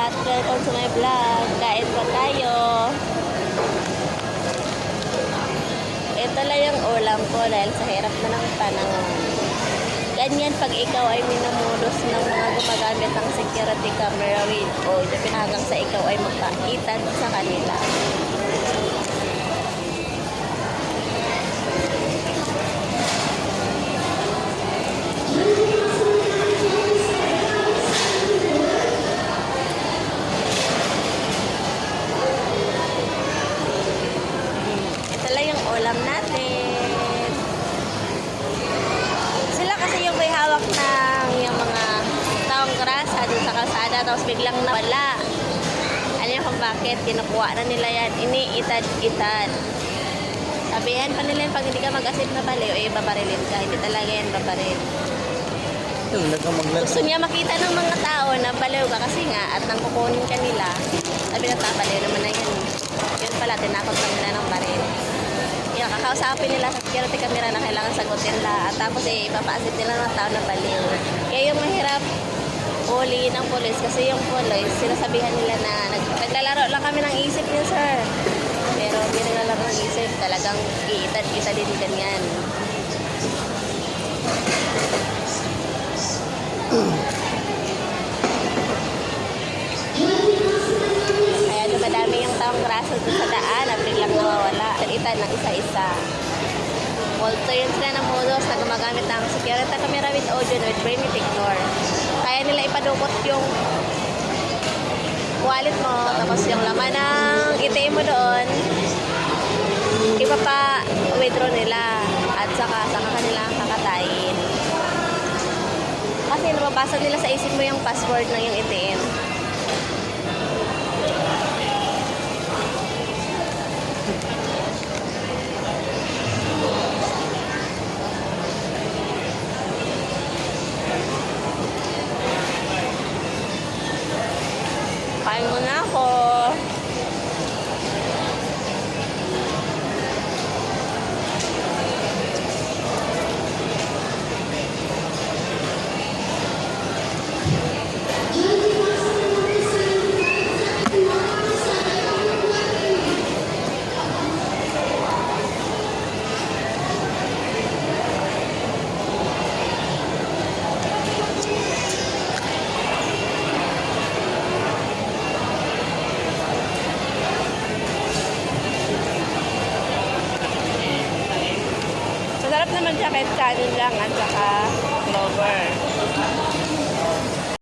at welcome to my vlog. Kain pa tayo. Ito lang yung ulam ko dahil sa hirap na ng panahon. Ganyan pag ikaw ay minumulos ng mga gumagamit ng security camera with o hanggang sa ikaw ay magpakitan sa kanila. Ito lang yung ulam natin. Sila kasi yung may hawak ng yung mga taong grasa dun sa kalsada tapos biglang nawala. Ano yung kung bakit? Kinukuha na nila yan. Iniitad-itad. Sabihan pa nila yung pag hindi ka mag-asip na bali o ibabarilin ka. Hindi talaga yan babaril. Gusto niya makita ng mga tao na baliw ka kasi nga at nang kukunin ka nila. Sabi na baliw naman na yan. Yun pala, tinakot na nila ng baril. Yung kakausapin nila sa security camera na kailangan sagutin lahat. Tapos ipapaasit nila ng tao na baliw. Kaya yung mahirap uli ng polis kasi yung polis, sinasabihan nila na naglalaro lang kami ng isip niya, sir. Pero hindi naglalaro ng isip. Talagang iitad-itad din ganyan. Ayan, madami yung taong graso dun sa daan at biglang nawawala. Ita ng isa-isa. Multo yun sila ng modus na gumagamit ng security camera with audio with frame ignore. Kaya nila ipadukot yung wallet mo, tapos yung laman ng ATM mo doon, ipapa-withdraw nila at saka kanila kakatayin. Kasi nababasa nila sa isip mo yung password ng yung ATM. Kain muna ako. Masarap naman siya kahit kanin lang at saka clover.